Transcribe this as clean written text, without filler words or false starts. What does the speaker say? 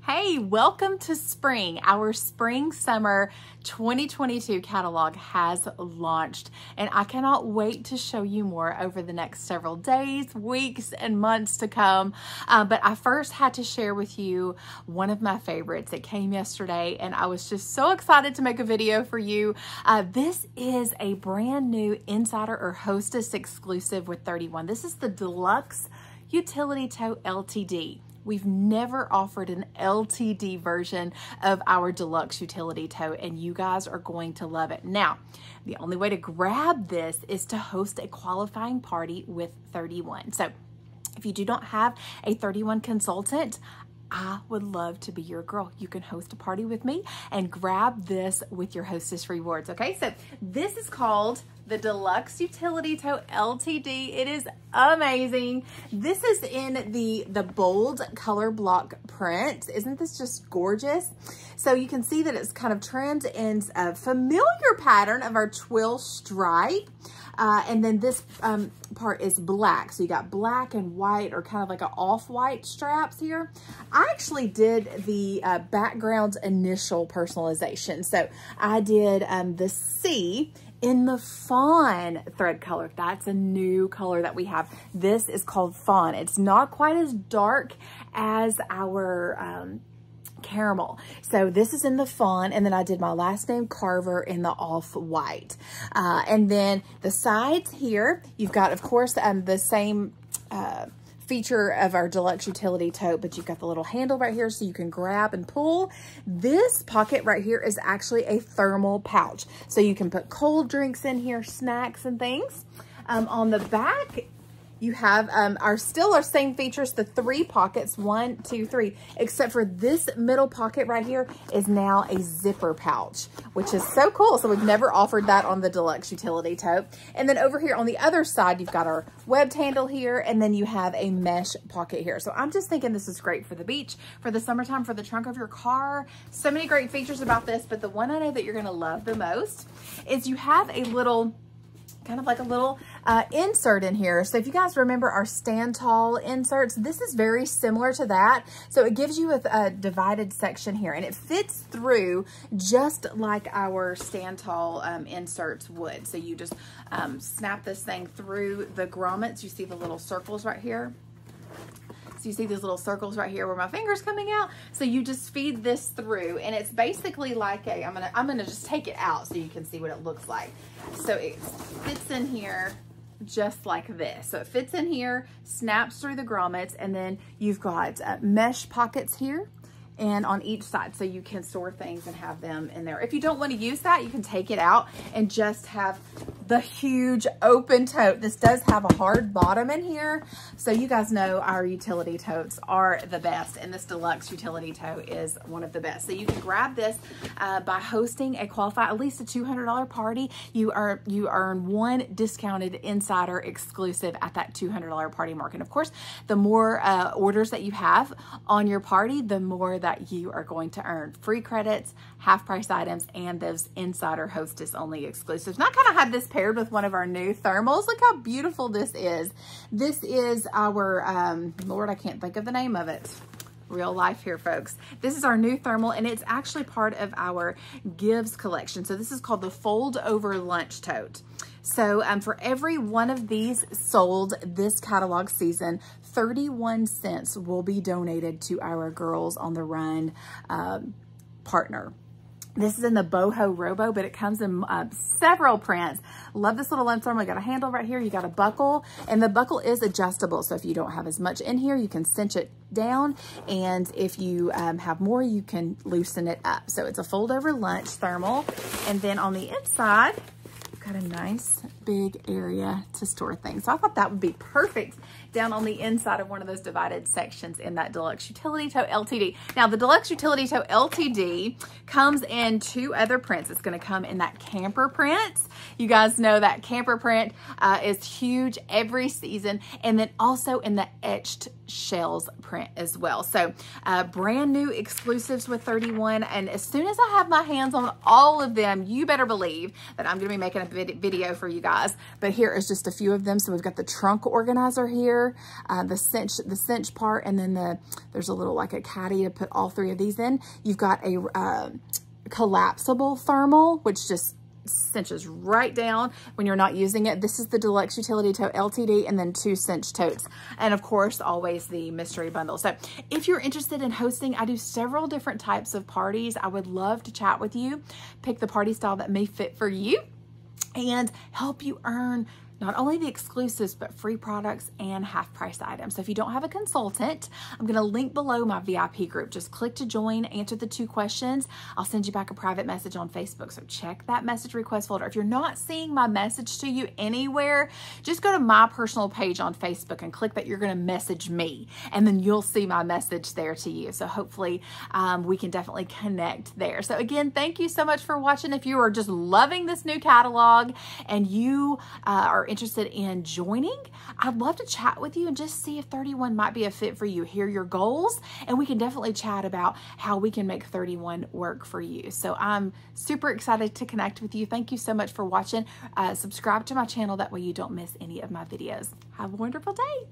Hey, welcome to spring. Our spring summer 2022 catalog has launched, and I cannot wait to show you more over the next several days, weeks, and months to come. But I first had to share with you one of my favorites. It came yesterday, and I was just so excited to make a video for you. This is a brand new Insider or Hostess exclusive with 31. This is the Deluxe Utility Tote LTD. We've never offered an LTD version of our Deluxe Utility Tote, and you guys are going to love it. Now, the only way to grab this is to host a qualifying party with 31. So if you do not have a 31 consultant, I would love to be your girl. You can host a party with me and grab this with your hostess rewards. Okay, so this is called the Deluxe Utility Tote LTD. It is amazing. This is in the bold color block print. Isn't this just gorgeous? So you can see that it's kind of trimmed in a familiar pattern of our twill stripe. And then this part is black. So you got black and white, or kind of like an off-white straps here. I actually did the background initial personalization. So I did the C in the fawn thread color. That's a new color that we have. This is called fawn. It's not quite as dark as our caramel. So this is in the fawn, and then I did my last name Carver in the off-white. And then the sides here, you've got, of course, the same feature of our Deluxe Utility Tote, but you've got the little handle right here so you can grab and pull. This pocket right here is actually a thermal pouch. So you can put cold drinks in here, snacks and things. On the back, you have our same features, the 3 pockets, 1, 2, 3, except for this middle pocket right here is now a zipper pouch, which is so cool. So we've never offered that on the Deluxe Utility Tote. And then over here on the other side, you've got our webbed handle here, and then you have a mesh pocket here. So I'm just thinking this is great for the beach, for the summertime, for the trunk of your car. So many great features about this, but the one I know that you're gonna love the most is you have a little, kind of like a little insert in here. So if you guys remember our Stand Tall inserts, this is very similar to that. So it gives you a divided section here, and it fits through just like our Stand Tall inserts would. So you just snap this thing through the grommets. You see the little circles right here. So you see these little circles right here where my finger's coming out. So you just feed this through, and it's basically like a, I'm gonna just take it out so you can see what it looks like. So it fits in here just like this. So it fits in here, snaps through the grommets, and then you've got mesh pockets here and on each side, so you can store things and have them in there. If you don't want to use that, you can take it out and just have the huge open tote. This does have a hard bottom in here, so you guys know our utility totes are the best, and this Deluxe Utility Tote is one of the best. So you can grab this by hosting a qualified, at least a $200 party. You earn 1 discounted Insider exclusive at that $200 party mark. And of course, the more orders that you have on your party, the more that you are going to earn free credits, half price items, and those Insider Hostess only exclusives. And I kind of had this paired with one of our new thermals. Look how beautiful this is. This is our, Lord, I can't think of the name of it. Real life here, folks. This is our new thermal, and it's actually part of our Gives collection. So this is called the Fold Over Lunch Tote. So for every one of these sold this catalog season, 31 cents will be donated to our Girls on the Run partner. This is in the boho robo, but it comes in several prints. Love this little lunch thermal. You got a handle right here. You got a buckle, and the buckle is adjustable. So if you don't have as much in here, you can cinch it down. And if you have more, you can loosen it up. So it's a fold over lunch thermal. And then on the inside, got a nice big area to store things. So I thought that would be perfect down on the inside of one of those divided sections in that Deluxe Utility Tote LTD. Now the Deluxe Utility Tote LTD comes in 2 other prints. It's gonna come in that camper print. You guys know that camper print is huge every season, and then also in the etched shells print as well. So brand new exclusives with 31, and as soon as I have my hands on all of them, you better believe that I'm gonna be making a video for you guys size, but here is just a few of them. So we've got the trunk organizer here, the cinch part, and then there's a little like a caddy to put all three of these in. You've got a collapsible thermal, which just cinches right down when you're not using it. This is the Deluxe Utility Tote LTD, and then 2 cinch totes. And of course, always the mystery bundle. So if you're interested in hosting, I do several different types of parties. I would love to chat with you, pick the party style that may fit for you, and help you earn not only the exclusives, but free products and half price items. So if you don't have a consultant, I'm gonna link below my VIP group. Just click to join, answer the 2 questions. I'll send you back a private message on Facebook. So check that message request folder. If you're not seeing my message to you anywhere, just go to my personal page on Facebook and click that you're gonna message me, and then you'll see my message there to you. So hopefully we can definitely connect there. So again, thank you so much for watching. If you are just loving this new catalog and you are interested in joining, I'd love to chat with you and just see if 31 might be a fit for you. Hear your goals, and we can definitely chat about how we can make 31 work for you. So I'm super excited to connect with you. Thank you so much for watching. Subscribe to my channel. That way you don't miss any of my videos. Have a wonderful day. Bye.